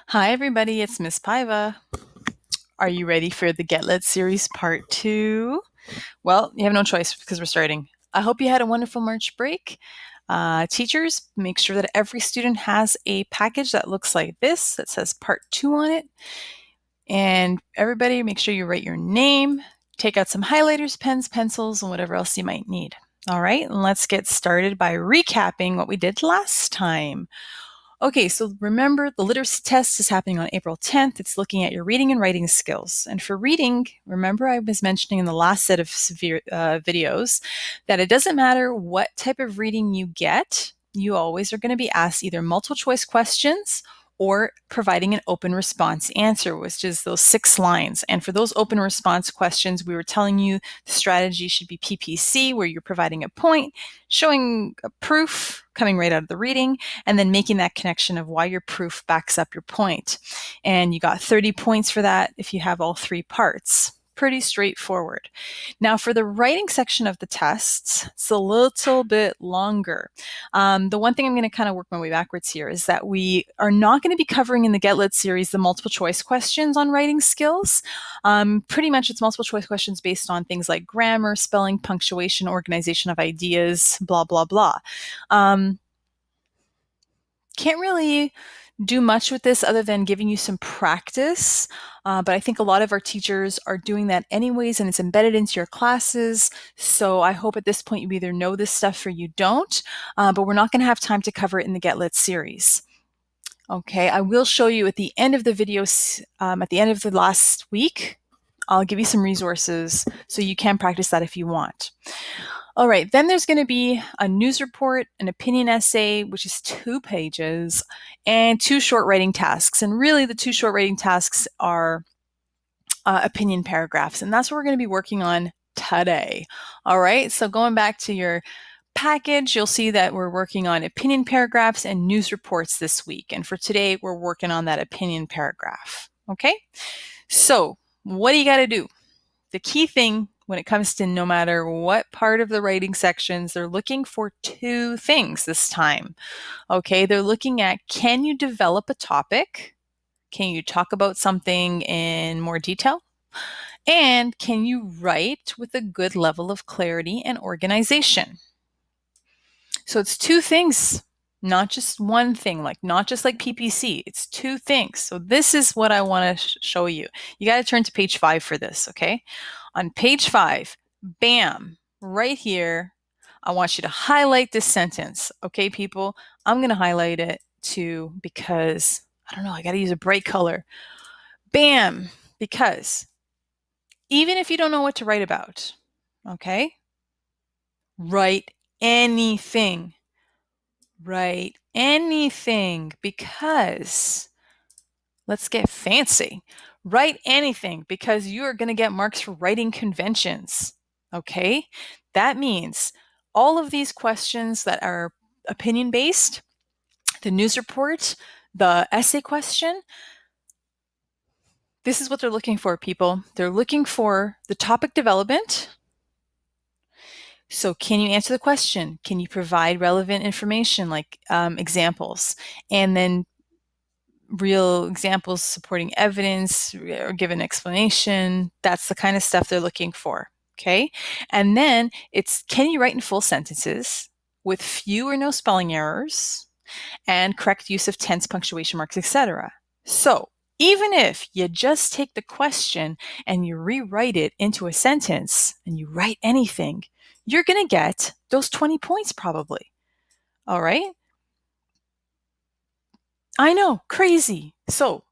Hi, everybody. It's Miss Paiva. Are you ready for the Get Lit series part 2? Well, you have no choice because we're starting. I hope you had a wonderful March break. Teachers, make sure that every student has a package that looks like this that says part 2 on it. And everybody, make sure you write your name, take out some highlighters, pens, pencils, and whatever else you might need. All right, let's get started by recapping what we did last time. Okay, so remember the literacy test is happening on April 10th. It's looking at your reading and writing skills. And for reading, remember I was mentioning in the last set of videos that it doesn't matter what type of reading you get, you always are going to be asked either multiple choice questions or providing an open response answer, which is those 6 lines. And for those open response questions, we were telling you the strategy should be PPC, where you're providing a point, showing a proof coming right out of the reading, and then making that connection of why your proof backs up your point. And you got 30 points for that if you have all 3 parts. Pretty straightforward. Now, for the writing section of the tests, it's a little bit longer. The one thing I'm going to kind of work my way backwards here is that we are not going to be covering in the Get Lit series the multiple choice questions on writing skills. Pretty much it's multiple choice questions based on things like grammar, spelling, punctuation, organization of ideas, blah, blah, blah. Can't really do much with this other than giving you some practice, but I think a lot of our teachers are doing that anyways, and it's embedded into your classes. So I hope at this point you either know this stuff or you don't, but we're not going to have time to cover it in the Get Lit series. Okay, I will show you at the end of the videos, at the end of the last week, I'll give you some resources so you can practice that if you want. All right, then there's going to be a news report, an opinion essay, which is 2 pages, and 2 short writing tasks. And really, the 2 short writing tasks are opinion paragraphs, and that's what we're going to be working on today. All right, so going back to your package, you'll see that we're working on opinion paragraphs and news reports this week. And for today, we're working on that opinion paragraph. Okay, so what do you got to do? The key thing when it comes to no matter what part of the writing sections, they're looking for 2 things this time. Okay, they're looking at, can you develop a topic? Can you talk about something in more detail? And can you write with a good level of clarity and organization? So it's 2 things, not just one thing, not just like PPC. It's 2 things. So this is what I want to show you. You got to turn to page 5 for this, okay? On page 5, bam, right here, I want you to highlight this sentence, okay, people? I'm going to highlight it too because, I don't know, I got to use a bright color. Bam, because even if you don't know what to write about, okay, write anything. Write anything because let's get fancy. Write anything because you are going to get marks for writing conventions. Okay? That means all of these questions that are opinion based, the news report, the essay question, this is what they're looking for, people. They're looking for the topic development. So can you answer the question? Can you provide relevant information like examples? And then real examples supporting evidence or give an explanation. That's the kind of stuff they're looking for. Okay. And then it's, can you write in full sentences with few or no spelling errors and correct use of tense, punctuation marks, etc. So even if you just take the question and you rewrite it into a sentence and you write anything, you're going to get those 20 points probably. All right. I know, crazy. So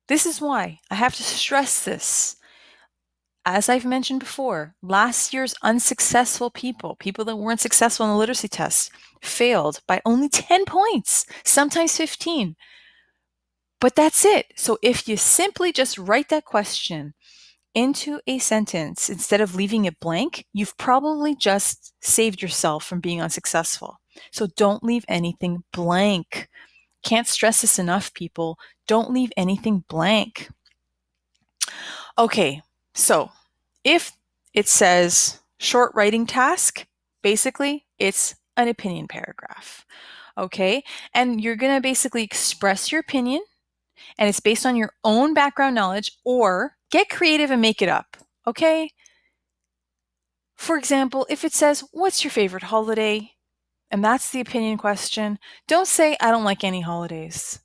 this is why I have to stress this. As I've mentioned before, last year's unsuccessful people that weren't successful in the literacy test, failed by only 10 points, sometimes 15. But that's it. So if you simply just write that question into a sentence instead of leaving it blank, you've probably just saved yourself from being unsuccessful. So don't leave anything blank. Can't stress this enough, people. Don't leave anything blank. Okay, so if it says short writing task, basically it's an opinion paragraph. Okay, and you're going to basically express your opinion and it's based on your own background knowledge, or get creative and make it up, okay? For example, if it says, what's your favorite holiday? And that's the opinion question, don't say, I don't like any holidays.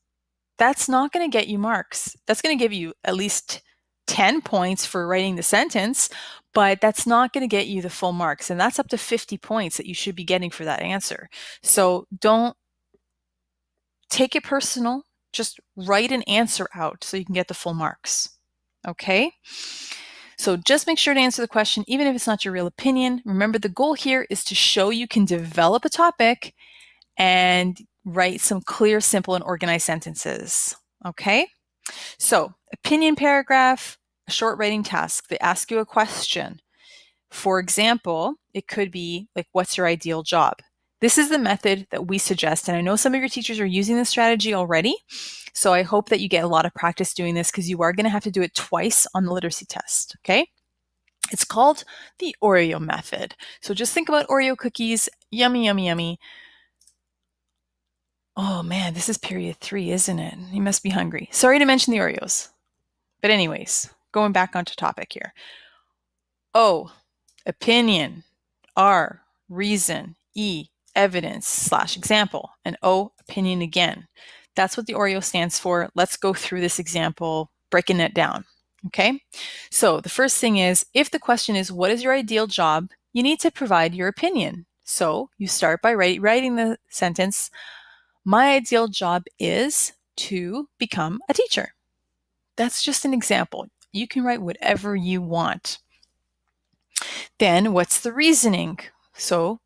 That's not going to get you marks. That's going to give you at least 10 points for writing the sentence, but that's not going to get you the full marks. And that's up to 50 points that you should be getting for that answer. So don't take it personal. Just write an answer out so you can get the full marks. Okay? So just make sure to answer the question, even if it's not your real opinion. Remember, the goal here is to show you can develop a topic and write some clear, simple, and organized sentences. Okay? So, opinion paragraph, a short writing task. They ask you a question. For example, it could be like, what's your ideal job? This is the method that we suggest, and I know some of your teachers are using this strategy already, so I hope that you get a lot of practice doing this because you are going to have to do it twice on the literacy test, okay? It's called the Oreo method. So just think about Oreo cookies, yummy, yummy, yummy. Oh man, this is period 3, isn't it? You must be hungry. Sorry to mention the Oreos. But anyways, going back onto topic here. O, opinion. R, reason. E, evidence/example. And O, opinion again. That's what the Oreo stands for. Let's go through this example, breaking it down. Okay? So the first thing is, if the question is, what is your ideal job? You need to provide your opinion. So you start by writing the sentence, my ideal job is to become a teacher. That's just an example. You can write whatever you want. Then what's the reasoning? So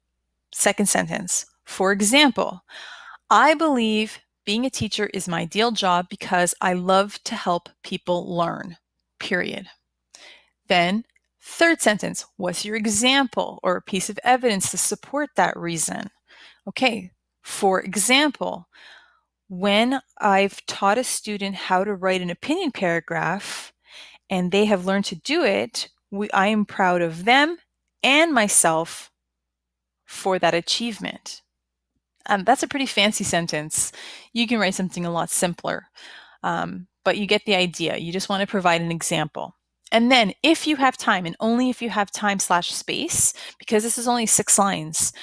second sentence, for example, I believe being a teacher is my ideal job because I love to help people learn, period. Then third sentence, what's your example or a piece of evidence to support that reason? Okay, for example, when I've taught a student how to write an opinion paragraph and they have learned to do it, I am proud of them and myself for that achievement. That's a pretty fancy sentence. You can write something a lot simpler, but you get the idea. You just want to provide an example. And then if you have time, and only if you have time/space, because this is only 6 lines,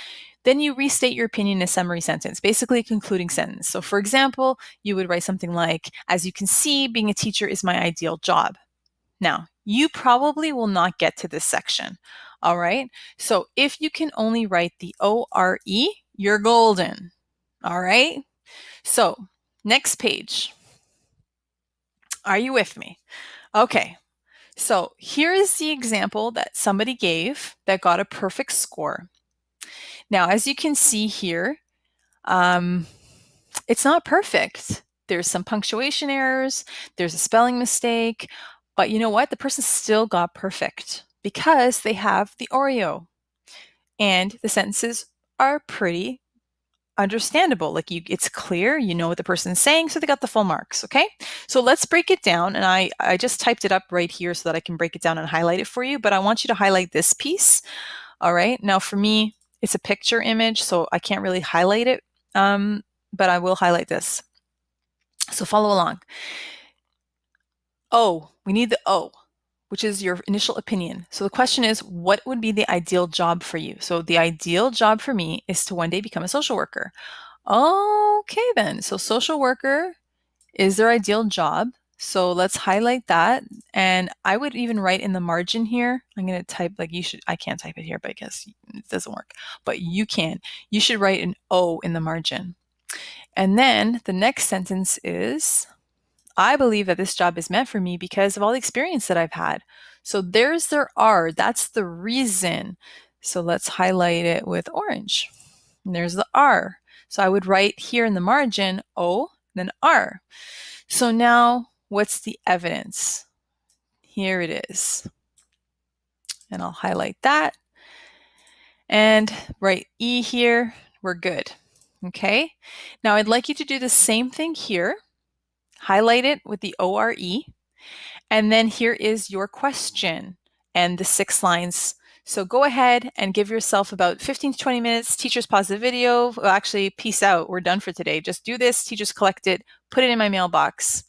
then you restate your opinion in a summary sentence, basically a concluding sentence. So for example, you would write something like, as you can see, being a teacher is my ideal job. Now, you probably will not get to this section, all right? So if you can only write the ORE, you're golden, all right? So next page. Are you with me? Okay, so here is the example that somebody gave that got a perfect score. Now, as you can see here, it's not perfect. There's some punctuation errors, there's a spelling mistake, but you know what? The person still got perfect because they have the Oreo. And the sentences are pretty understandable. Like it's clear, you know what the person's saying, so they got the full marks, okay? So let's break it down. And I just typed it up right here so that I can break it down and highlight it for you, but I want you to highlight this piece, all right? Now for me, it's a picture image, so I can't really highlight it, but I will highlight this. So follow along. O, we need the O, which is your initial opinion. So the question is, what would be the ideal job for you? So the ideal job for me is to one day become a social worker. Okay then, so social worker is their ideal job. So let's highlight that. And I would even write in the margin here, I'm going to type like you should, I can't type it here, but I guess it doesn't work, but you can. You should write an O in the margin. And then the next sentence is, I believe that this job is meant for me because of all the experience that I've had. So there's their R, that's the reason. So let's highlight it with orange. And there's the R. So I would write here in the margin, O, then R. So now what's the evidence? Here it is. And I'll highlight that. And write E here, we're good. Okay. Now I'd like you to do the same thing here. Highlight it with the ORE, and then here is your question and the 6 lines. So go ahead and give yourself about 15 to 20 minutes. Teachers, pause the video. Well, actually, peace out. We're done for today. Just do this. Teachers, collect it. Put it in my mailbox.